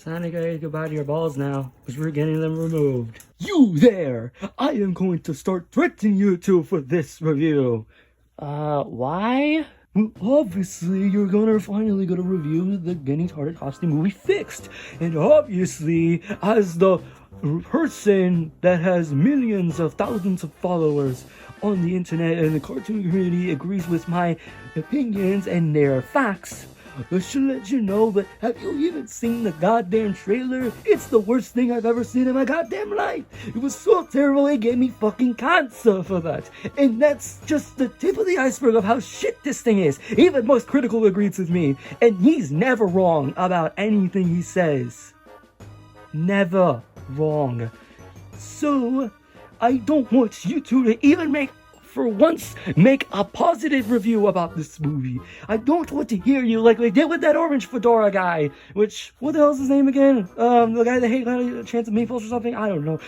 Time to say goodbye to your balls now, because we're getting them removed. You there! I am going to start threatening you two for this review. Why? Well, obviously, you're finally gonna review the Getting Tarted costume movie Fixed. And obviously, as the person that has millions of thousands of followers on the internet and the cartoon community agrees with my opinions and their facts, I should let you know, but have you even seen the goddamn trailer? It's the worst thing I've ever seen in my goddamn life. It was so terrible it gave me fucking cancer for that. And that's just the tip of the iceberg of how shit this thing is. Even most critical agrees with me. And he's never wrong about anything he says. Never wrong. So, I don't want you two to even make a positive review about this movie. I don't want to hear you like they did with that orange fedora guy, which, what the hell's his name again? The guy that hated Chance of Meatballs or something? I don't know.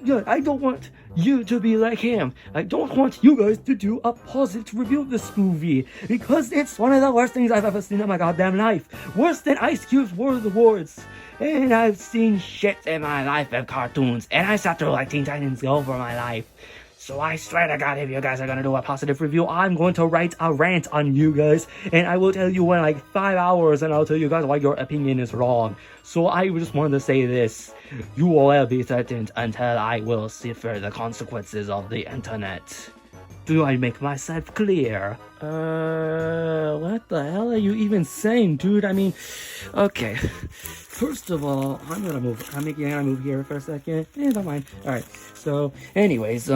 Yeah, I don't want you to be like him. I don't want you guys to do a positive review of this movie, because it's one of the worst things I've ever seen in my goddamn life. Worse than Ice Cube's War of the Worlds. And I've seen shit in my life of cartoons, and I sat through like Teen Titans Go for my life. So I swear to God, if you guys are gonna do a positive review, I'm going to write a rant on you guys, and I will tell you in like 5 hours, and I'll tell you guys why your opinion is wrong. So I just wanted to say this: you will be threatened until I will suffer the consequences of the internet. Do I make myself clear? What the hell are you even saying, dude? I mean, okay. First of all, I'm gonna move here for a second. Don't mind. Alright, so, anyways,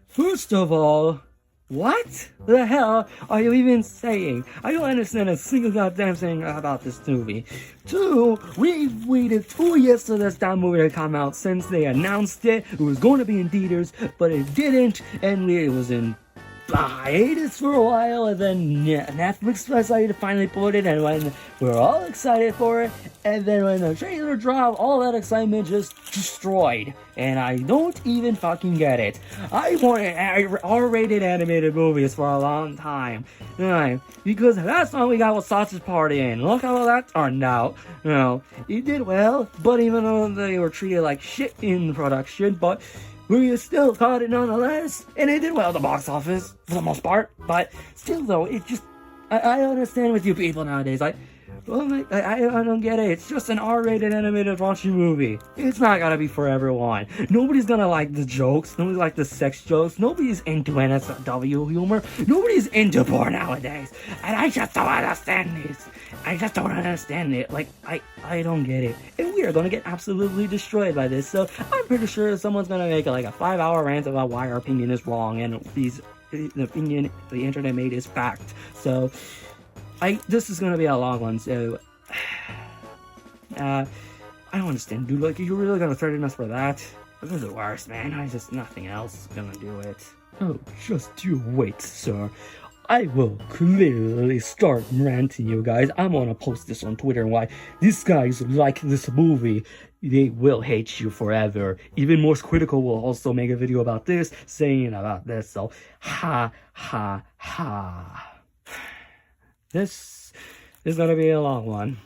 first of all, what the hell are you even saying? I don't understand a single goddamn thing about this movie. 2, we've waited 2 years for this damn movie to come out since they announced it. It was going to be in theaters, but it didn't, and it was in hiatus for a while, and then Netflix decided to finally put it, and when we're all excited for it, and then when the trailer dropped, all that excitement just destroyed, and I don't even fucking get it. I wanted R-rated animated movies for a long time, because last time we got was Sausage Party, and look how that turned out. You know, it did well, but even though they were treated like shit in production, but we still caught it nonetheless, and it did well at the box office, for the most part, but still though, it just, I understand with you people nowadays, I don't get it. It's just an R-rated animated raunchy movie. It's not gonna be for everyone. Nobody's gonna like the jokes, nobody's like the sex jokes, nobody's into NSW humor, nobody's into porn nowadays, and I just don't understand this. I just don't understand it. Like, I don't get it. And we are gonna get absolutely destroyed by this, so I'm pretty sure someone's gonna make like a 5-hour rant about why our opinion is wrong, and the opinion the internet made is fact. So, this is gonna be a long one, so I don't understand, dude. Like, you're really gonna threaten us for that? This is the worst, man. Nothing else is gonna do it. Oh, just you wait, sir. I will clearly start ranting, you guys. I'm gonna post this on Twitter, and why these guys like this movie. They will hate you forever. Even Most Critical will also make a video about this, saying about this, so ha ha ha. This is gonna be a long one.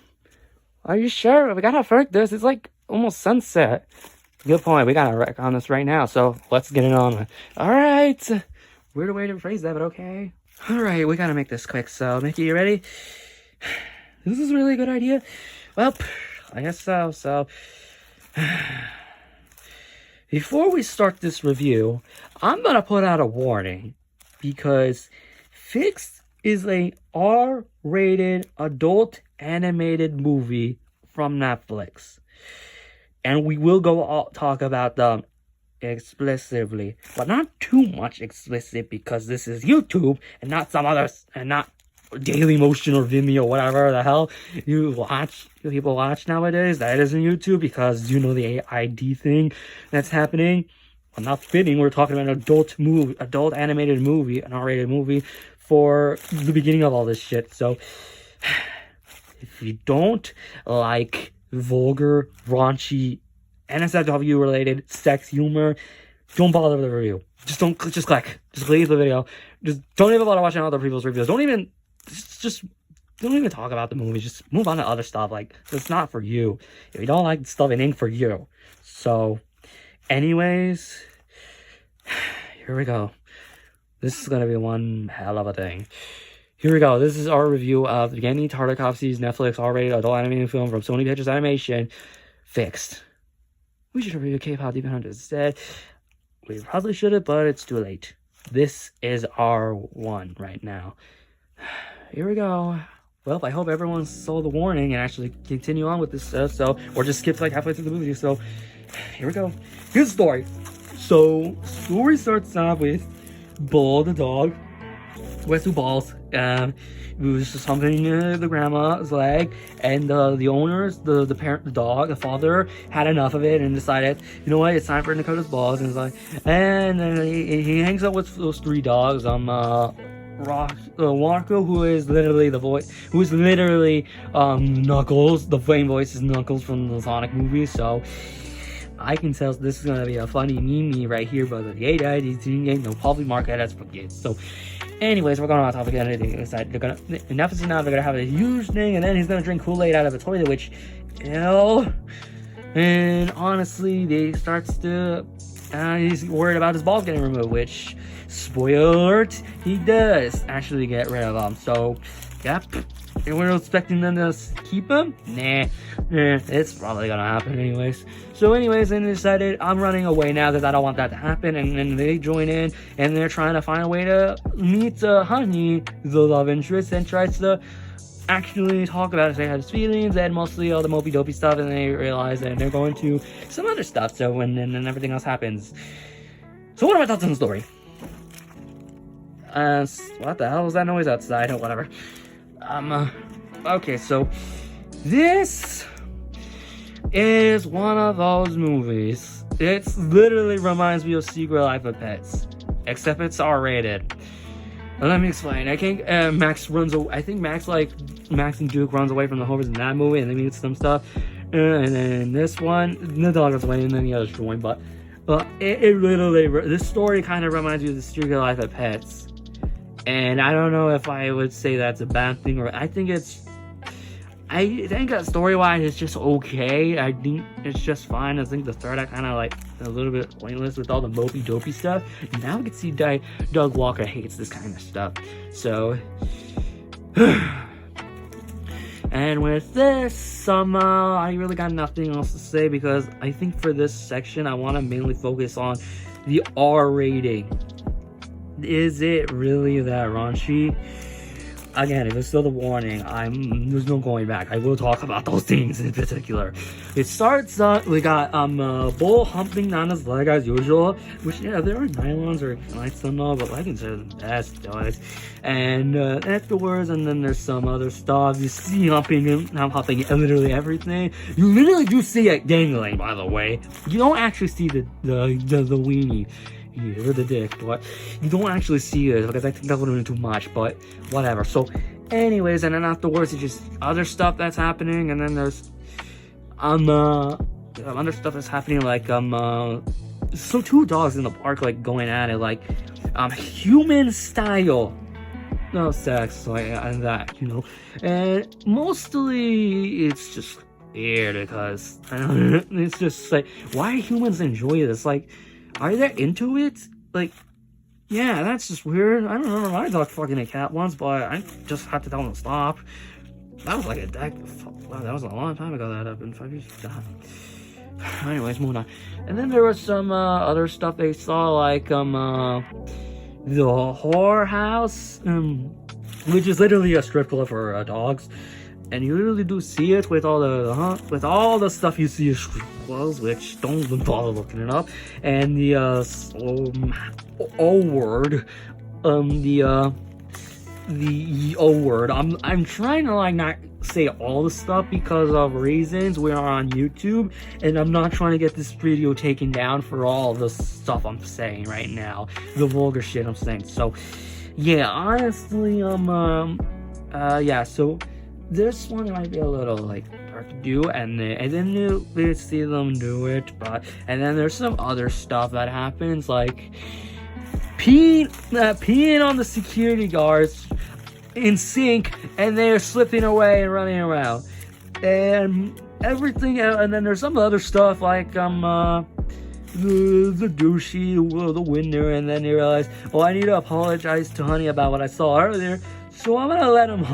Are you sure? We gotta work this. It's like almost sunset. Good point. We gotta wreck on this right now, so let's get it on. Alright. Weird way to phrase that, but okay. Alright, we gotta make this quick, so Mickey, you ready? This is a really good idea. Well, I guess so, so before we start this review, I'm gonna put out a warning, because Fixed is a R-rated adult animated movie from Netflix, and we will talk about them explicitly, but not too much explicit, because this is YouTube and not some other, and not Daily Motion or Vimeo, whatever the hell people watch nowadays. That isn't YouTube, because you know the ID thing that's happening. Well, not fitting. We're talking about an adult animated movie, an R-rated movie for the beginning of all this shit. So if you don't like vulgar, raunchy, NSFW related sex humor, don't bother with the review. Just click. Just leave the video. Just don't even bother watching other people's reviews. Don't even, just don't even talk about the movie. Just move on to other stuff. Like, it's not for you. If you don't like stuff, it ain't for you. So, anyways, here we go. This is gonna be one hell of a thing. Here we go. This is our review of the Genny Tartakovsky's Netflix R-rated adult animated film from Sony Pictures Animation, Fixed. We should review K-pop Demon Hunters instead. We probably should have, but it's too late. This is our one right now. Here we go. Well, I hope everyone saw the warning and actually continue on with this stuff, or just skip like halfway through the movie. So, here we go. Here's the story. So, story starts off with Bull the dog. With two balls. It was just humping the grandma's leg, and the owners, the parent, the dog, the father had enough of it and decided, you know what, it's time for him to cut his balls. And it's like, and then he hangs out with those three dogs. Walker, who is literally the voice, Knuckles. The flame voice is Knuckles from the Sonic movie. So I can tell this is gonna be a funny meme right here, but the ain't no public market that's for kids. So, anyways, we're going on topic again. They're gonna in episode now they're gonna have a huge thing, and then he's gonna drink Kool-Aid out of a toilet, which, ew. And honestly, he's worried about his balls getting removed, which, spoiler alert, he does actually get rid of them. So, yep. And we're expecting them to keep him? Nah, it's probably gonna happen anyways. So anyways, and they decided, I'm running away now because I don't want that to happen. And then they join in, and they're trying to find a way to meet Honey, the love interest, and tries to actually talk about it, say his feelings, and mostly all the mopey dopey stuff. And they realize that they're going to some other stuff. So when and everything else happens. So what are my thoughts on the story? What the hell was that noise outside? Or whatever. Okay, so this is one of those movies. It literally reminds me of Secret Life of Pets, except it's R-rated. Let me explain. I think Max runs away. I think Max and Duke runs away from the Hovers in that movie, and they meet some stuff. And then this one, the dog runs away, and then the others join. But it literally, this story kind of reminds me of the Secret Life of Pets. And I don't know if I would say that's a bad thing, or I think that story-wise it's just okay. I think it's just fine. I think the third act kind of like a little bit pointless with all the mopey dopey stuff. Now we can see Doug Walker hates this kind of stuff. So, and with this, I really got nothing else to say, because I think for this section I want to mainly focus on the R rating. Is it really that raunchy? Again, if it's still the warning, there's no going back. I will talk about those things in particular. It starts we got Bull humping Nana's leg as usual, which, yeah, there are nylons or lights on all, but leggings are the best, guys. And afterwards, and then there's some other stuff. You see humping literally everything. You literally do see it dangling, by the way. You don't actually see the weenie. Or the dick, but you don't actually see it, because I think that would have been too much, but whatever. So anyways, and then afterwards it's just other stuff that's happening, and then there's other stuff that's happening, like so two dogs in the park like going at it, like human style, no sex, like, and that, you know. And mostly it's just weird, because it's just like, why humans enjoy this? Like, are they into it? Like, yeah, that's just weird. I don't remember my dog fucking a cat once, but I just had to tell him to stop. That was like wow, that was a long time ago that happened. 5 years. Anyways, moving on. And then there was some other stuff they saw, like the whore house, which is literally a strip club for dogs. And you literally do see it with all the stuff you see in strip clubs, which don't even bother looking it up. And the O word, the O word. I'm trying to like not say all the stuff because of reasons. We are on YouTube, and I'm not trying to get this video taken down for all the stuff I'm saying right now, the vulgar shit I'm saying. So, yeah, honestly, yeah. So this one might be a little like hard to do, and then you see them do it, and then there's some other stuff that happens, like peeing on the security guards. in sync, and they're slipping away and running around. And everything, and then there's some other stuff like the douchey, the winner, and then you realize, oh, I need to apologize to Honey about what I saw earlier, so I'm gonna let him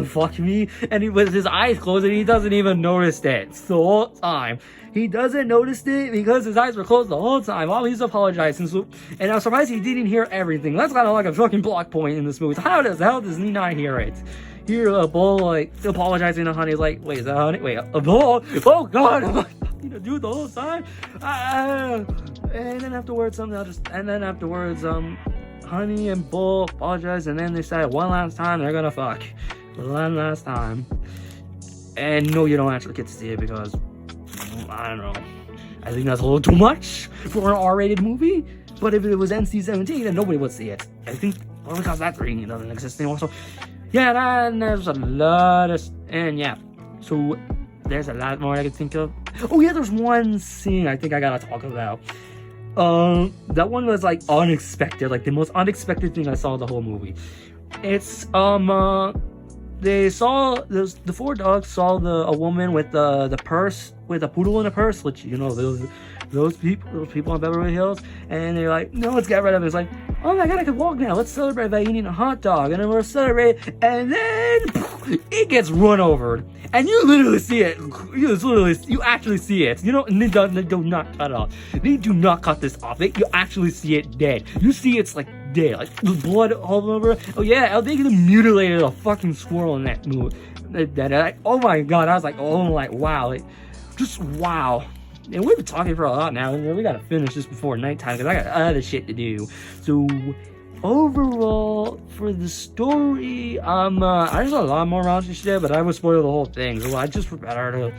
fuck me, and he with his eyes closed, and he doesn't even notice it the whole time. He doesn't notice it because his eyes were closed the whole time while he's apologizing. So, and I'm surprised he didn't hear everything. That's kind of like a fucking block point in this movie. So how does he not hear it? Hear a bull like apologizing to Honey, like, wait, is that Honey? Wait, a bull? Oh God, am I fucking a dude the whole time? And then afterwards, Honey and Bull apologize, and then they say one last time they're gonna fuck. One last time. And no, you don't actually get to see it because, I don't know. I think that's a little too much for an R-rated movie. But if it was NC-17, then nobody would see it. I think, well, because that rating doesn't exist anymore. So, yeah, and there's a lot of, and yeah. So, there's a lot more I can think of. Oh yeah, there's one scene I think I gotta talk about. That one was like unexpected, like the most unexpected thing I saw in the whole movie. It's they saw the four dogs saw a woman with the purse, with a poodle in a purse, which, you know, those people in Beverly Hills, and they're like, no, let's get rid of it. It's like, oh my God, I can walk now. Let's celebrate by eating a hot dog, and then we'll celebrate, and then it gets run over, and you literally see it. You actually see it. You know, and they do not cut it off. They do not cut this off. You actually see it dead. You see it's like dead, like the blood all over. Oh yeah, they mutilated a fucking squirrel in that movie. Like, oh my God, I was like, oh, like wow, like, just wow. And we've been talking for a lot now, and we gotta finish this before nighttime because I got other shit to do. So overall, for the story, I just a lot more raunchy shit, but I would spoil the whole thing. So I just better to,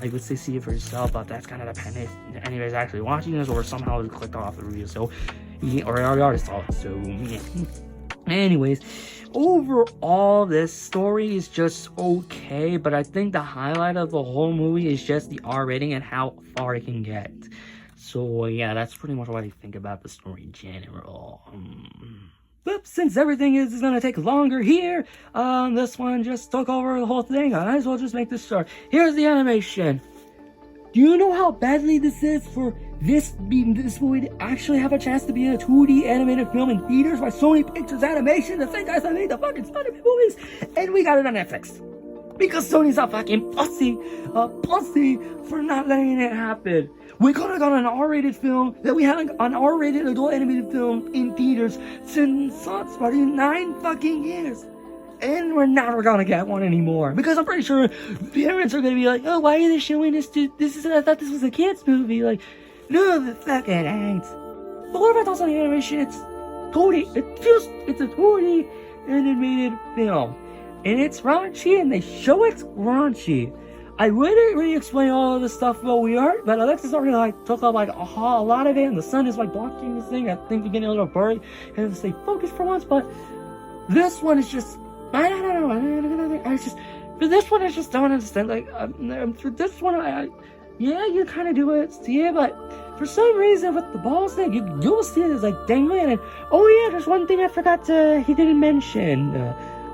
I would say, see it for yourself. But that's kind of dependent if anybody's actually watching this or somehow clicked off the review. So, or I already saw it. So, yeah. Anyways, overall, this story is just okay, but I think the highlight of the whole movie is just the R rating and how far it can get. So yeah, that's pretty much what I think about the story in general. But since everything is gonna take longer here, this one just took over the whole thing. I might as well just make this short. Here's the animation. Do you know how badly this is for this movie to actually have a chance to be in a 2D animated film in theaters by Sony Pictures Animation, the same guys that made the fucking Spider-Man movies, and we got it on Netflix because Sony's a fucking pussy for not letting it happen. We could have got an R-rated film that we had an R-rated adult animated film in theaters since starting 9 fucking years. And we're never gonna get one anymore. Because I'm pretty sure parents are gonna be like, oh, why are they showing this to, I thought this was a kid's movie. Like, no, the fuck it ain't. But what about Sony Animation? It's a 2D animated film. And it's raunchy, and they show it's raunchy. I wouldn't really explain all of this stuff what we are, but Alexis already like took up like a lot of it, and the sun is like blocking this thing. I think we're getting a little blurry and to stay focused for once, but this one is just, I don't know. I just, for this one, I just don't understand. Like, for this one, yeah, you kind of do it, see it, but for some reason with the balls thing, you'll see it as like dangling. And oh yeah, there's one thing I forgot he didn't mention.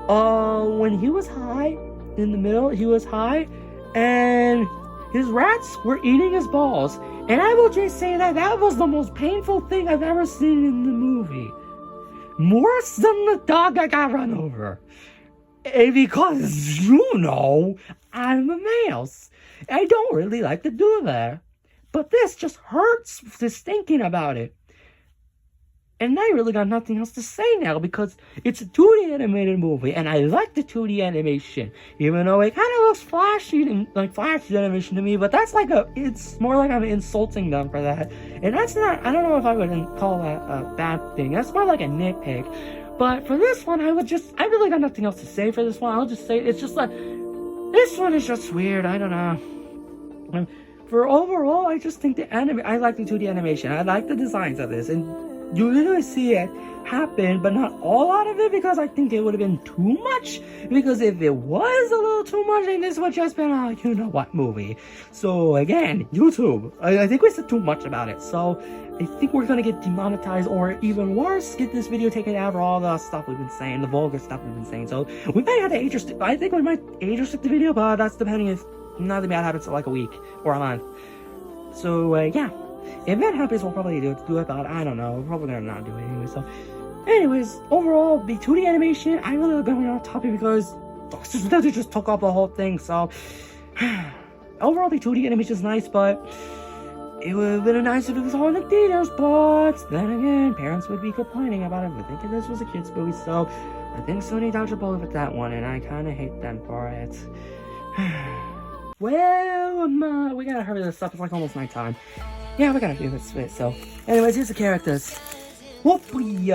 When he was high, in the middle, he was high, and his rats were eating his balls. And I will just say that was the most painful thing I've ever seen in the movie. Worse than the dog that got run over. Because, you know, I'm a mouse. I don't really like to do that. But this just hurts just thinking about it. And I really got nothing else to say now because it's a 2D animated movie, and I like the 2D animation, even though it kind of looks flashy and like flashy animation to me. But that's like it's more like I'm insulting them for that, and that's not. I don't know if I would call that a bad thing. That's more like a nitpick. But for this one, I really got nothing else to say for this one. I'll just say it's just like this one is just weird. I don't know. For overall, I just think I like the 2D animation. I like the designs of this, and you literally see it happen, but not all out of it, because I think it would have been too much. Because if it was a little too much, then this would just been a you know what movie. So again, YouTube, I think we said too much about it. So I think we're gonna get demonetized, or even worse, get this video taken out for all the stuff we've been saying, the vulgar stuff we've been saying. So we might have to age restrict. I think we might age restrict the video, but that's depending if nothing bad happens for like a week or a month. So yeah, if that happens, we'll probably do it, but I don't know. We're probably gonna not do it anyway. So, anyways, overall, the 2D animation, I really love going on topic because they just took up the whole thing. So, overall, the 2D animation is nice, but it would have been nice if it was all in the theaters. But then again, parents would be complaining about it, but thinking this was a kids' movie. So, I think Sony dodged a bullet with that one, and I kind of hate them for it. Well, we gotta hurry this up. It's like almost nighttime. Yeah, we gotta do this bit. So, anyways, here's the characters. Whoopee,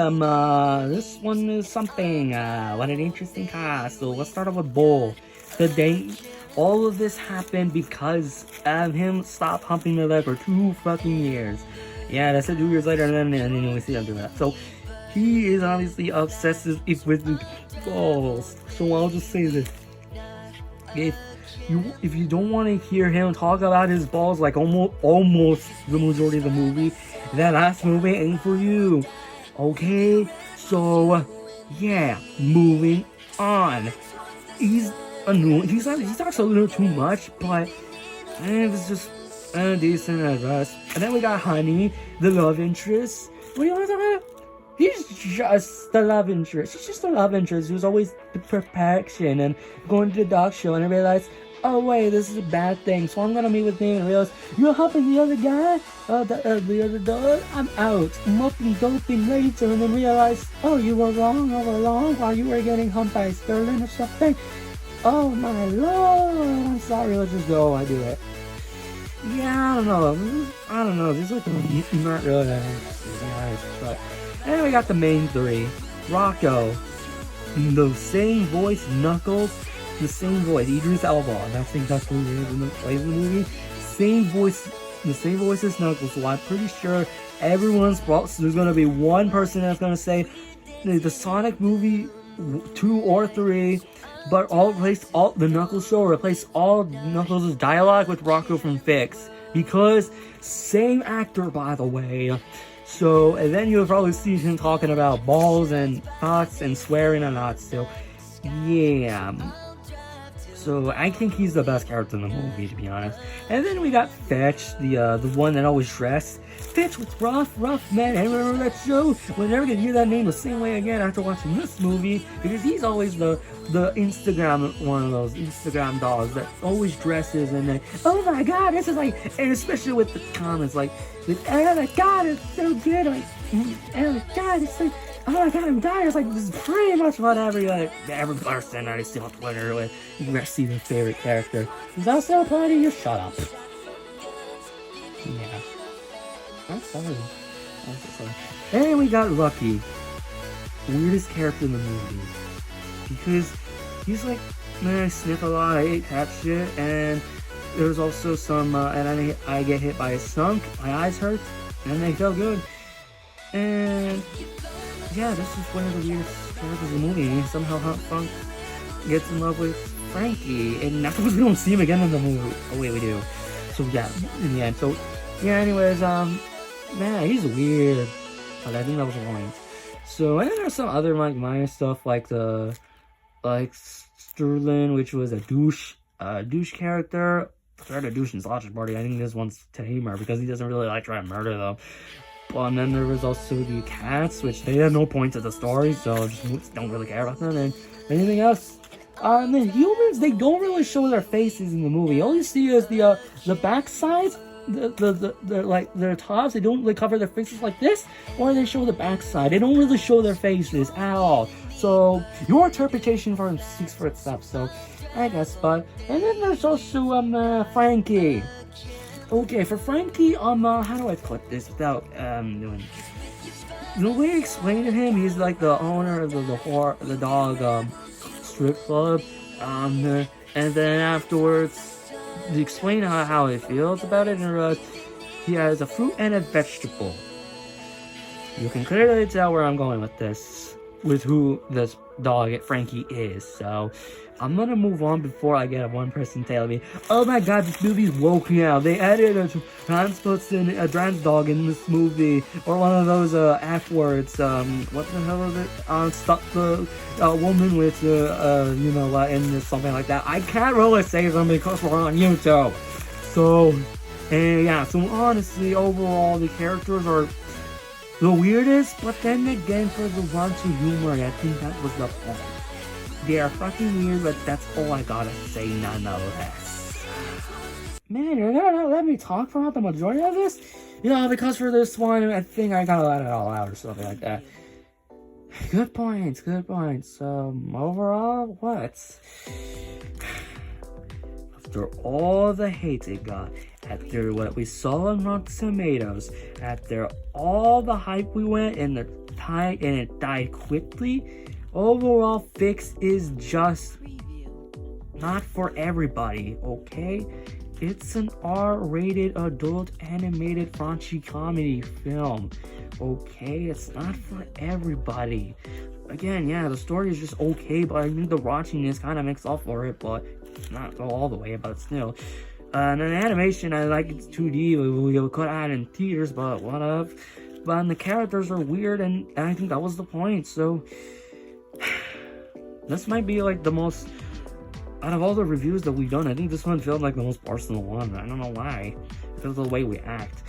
this one is something. What an interesting cast. So let's start off with Bull. Today, all of this happened because of him stop humping the leg for 2 fucking years. Yeah, that's 2 years later, and then we see him do that. So he is obviously obsessive with the balls. So I'll just say this: if you don't want to hear him talk about his balls like almost the majority of the movie, that last movie ain't for you. Okay? So yeah, moving on. He talks a little too much, but it's just decent at best. And then we got Honey, the love interest. What do you want to talk about? He's just the love interest. He's just the love interest who's always the perfection and going to the dog show and I realized, oh wait, this is a bad thing, so I'm gonna meet with him and realize, you're helping the other guy? The other dog? I'm out. I'm up and doping later and then realize, oh, you were wrong all along while you were getting humped by Sterling or something. Oh my lord, I'm sorry, let's just go, I do it. Yeah, I don't know, this is like not really that nice, but and we got the main three. Rocco, the same voice, Knuckles, the same voice, Idris Elba, and I think that's who he is in the movie. Same voice, the same voice as Knuckles, so I'm pretty sure everyone's, well, so there's gonna be one person that's gonna say the Sonic movie 2 or 3, but the Knuckles show replace all Knuckles' dialogue with Rocco from Fix, because same actor, by the way. So, and then you'll probably see him talking about balls and cocks and swearing a lot. So, yeah. So, I think he's the best character in the movie, to be honest. And then we got Fetch, the one that always dressed. Fetch with rough man. I remember that show? We're never gonna hear that name the same way again after watching this movie, because he's always the Instagram, one of those Instagram dolls that always dresses and then, oh my god, this is like, and especially with the comments like, oh my god, it's so good, like, oh my god, it's like, oh my god, I'm dying. It's like, this is pretty much what every person I see on Twitter with, you can see their favorite character. Is that so funny? You shut up. Yeah. I'm sorry. I'm so sorry. And we got Lucky. Weirdest character in the movie. Because he's like, man, I sniff a lot, I ate cat shit, and there's also some, and I get hit by a skunk, my eyes hurt, and they felt good. And yeah, this is one of the weirdest characters in the movie. And somehow Funk gets in love with Frankie, and afterwards we don't see him again in the movie. Oh wait, we do. So yeah, in the end. So yeah, anyways, man, he's weird, but I think that was the point. So, and there's some other like minor stuff like Sterling, which was a douche character. Tried to douche in Sausage Party. I think this one's tamer because he doesn't really like try to murder them. And then there was also the cats, which they had no point to the story, so just don't really care about them. And anything else? And the humans, they don't really show their faces in the movie. All you see is the backsides, the like their tops. They don't really cover their faces like this, or they show the backside. They don't really show their faces at all. So your interpretation speaks for itself. So I guess, but and then there's also Frankie. Okay, for Frankie, how do I put this without doing? The way I explained to him, he's like the owner of the dog strip club. And then afterwards, to explain how he feels about it, and he has a fruit and a vegetable. You can clearly tell where I'm going with this, with who this dog Frankie is. So I'm gonna move on before I get one person telling me, "Oh my God, this movie's woke now. They added a trans dog in this movie," or one of those F words. What the hell is it? Stop the woman with you know what, in something like that. I can't really say something because we're on YouTube. So, and yeah. So honestly, overall, the characters are the weirdest, but then again, for the raunchy humor, I think that was the point. They are fucking weird, but that's all I gotta say nonetheless. Man, you're gonna let me talk throughout the majority of this? You know, because for this one, I think I gotta let it all out or something like that. Good points, good points. Overall, what? After all the hate it got, after what we saw on Rotten Tomatoes, after all the hype we went and it died quickly, overall Fix is just not for everybody, okay? It's an R-rated adult animated raunchy comedy film, okay? It's not for everybody. Again, yeah, the story is just okay, but I think the raunchiness kind of makes up for it, but not go all the way, but still. And in animation, I like it's 2D, we could add in theaters, but what of? But the characters are weird, and I think that was the point, so this might be like the most, out of all the reviews that we've done, I think this one felt like the most personal one. I don't know why, because of the way we act.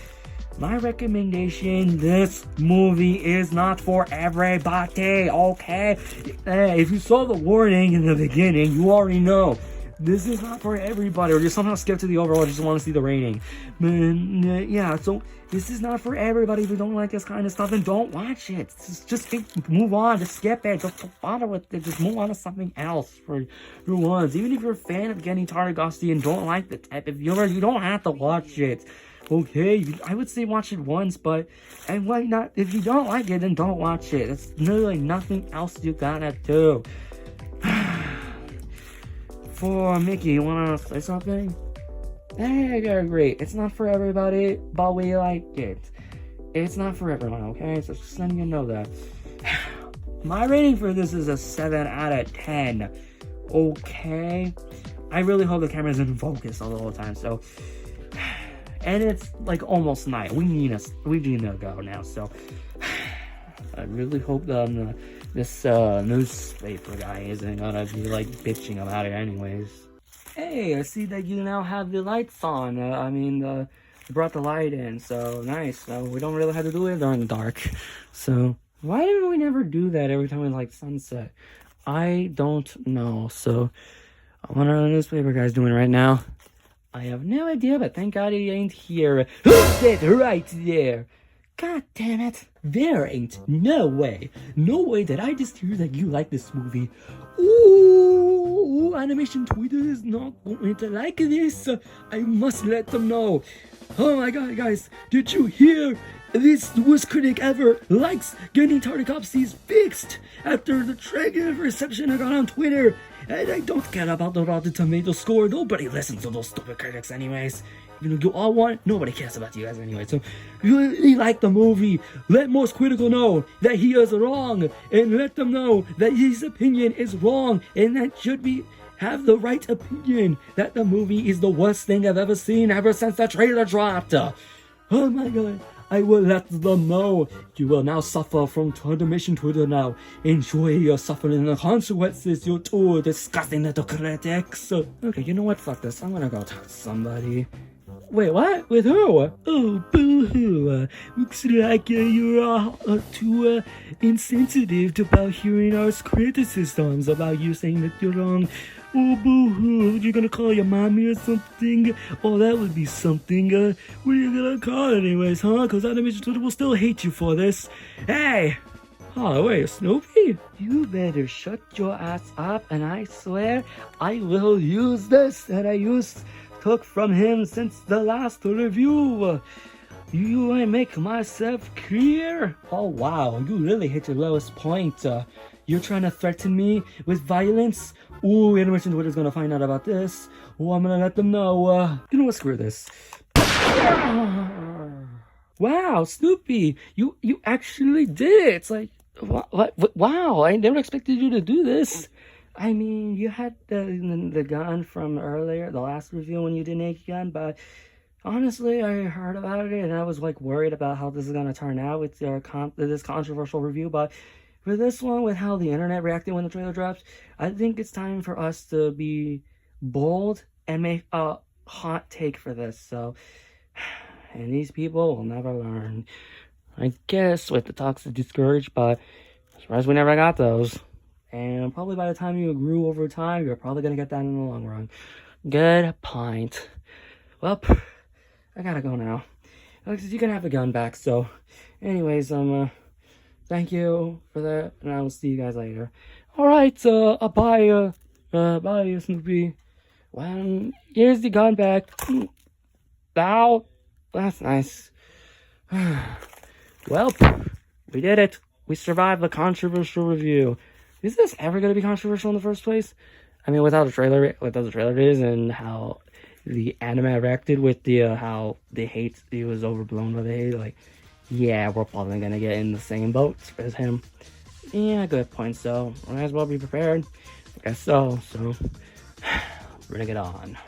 My recommendation, this movie is not for everybody, okay? If you saw the warning in the beginning, you already know. This is not for everybody, or you somehow skip to the overall, just want to see the rating. Yeah, so this is not for everybody. If you don't like this kind of stuff, then don't watch it. Just move on, just skip it, just don't bother with it, just move on to something else for once. Even if you're a fan of Getting Tardigrade and don't like the type of humor, you don't have to watch it. Okay, I would say watch it once, but and why not? If you don't like it, then don't watch it. There's literally nothing else you gotta do. For Mickey, you wanna say something? Hey, I agree. It's not for everybody, but we like it. It's not for everyone, okay? So just letting you know that. My rating for this is a 7 out of 10. Okay? I really hope the camera's in focus the whole time, so. And it's like almost night. We need to go now, so. I really hope that this newspaper guy isn't gonna be like bitching about it anyways. Hey, I see that you now have the lights on. You brought the light in, so nice. So we don't really have to do it during the dark. So why didn't we never do that every time we like sunset? I don't know. So what are the newspaper guys doing right now? I have no idea, but thank God he ain't here. Who's that right there? God damn it. There ain't no way that I just hear that you like this movie. Ooh, animation Twitter is not going to like this. I must let them know. Oh my God, guys, did you hear? This worst critic ever likes Getting Tardigrade fixed after the negative reception I got on Twitter. And I don't care about the Rotten Tomato score. Nobody listens to those stupid critics anyways. You know, you all want, nobody cares about you guys anyway. So, if you really like the movie, let most critical know that he is wrong. And let them know that his opinion is wrong. And that should be, have the right opinion. That the movie is the worst thing I've ever seen ever since the trailer dropped. Oh my God. I will let them know. You will now suffer from animation Twitter now. Enjoy your suffering and the consequences, you two disgusting little critics. Okay, you know what? Fuck this. I'm gonna go talk to somebody. Wait, what? With who? Oh, boo-hoo. Looks like you're too insensitive about hearing our criticisms about you saying that you're wrong. Oh, boo-hoo. You're gonna call your mommy or something? Oh, that would be something. What are you gonna call it anyways, huh? Because Animation Twitter will still hate you for this. Hey! Oh, wait, Snoopy? You better shut your ass up, and I swear I will use this that I took from him since the last review. You want to make myself clear? Oh wow, you really hit your lowest point. You're trying to threaten me with violence? Ooh, Animation Twitter's gonna find out about this. Oh, I'm gonna let them know. You know what, screw this. Wow, Snoopy, you actually did it. It's like, wow, I never expected you to do this. I mean, you had the gun from earlier, the last review when you did Naked Gun, but honestly, I heard about it and I was like worried about how this is gonna turn out with this controversial review. But for this one, with how the internet reacted when the trailer drops, I think it's time for us to be bold and make a hot take for this. So, and these people will never learn. I guess with the talks to discourage, but I'm surprised we never got those. And probably by the time you grew over time, you're probably gonna get that in the long run. Good point. Well, I gotta go now. Alexis, you can have the gun back. So, anyways, thank you for that, and I will see you guys later. All right, bye, bye, Snoopy. Well, here's the gun back. Ow, that's nice. Well, we did it. We survived the controversial review. Is this ever gonna be controversial in the first place? I mean, without the trailer is, and how the anime reacted with the how the hate, he was overblown by the hate. Like, yeah, we're probably gonna get in the same boat as him. Yeah, good point. So, might as well be prepared. I guess so. So, bring it on.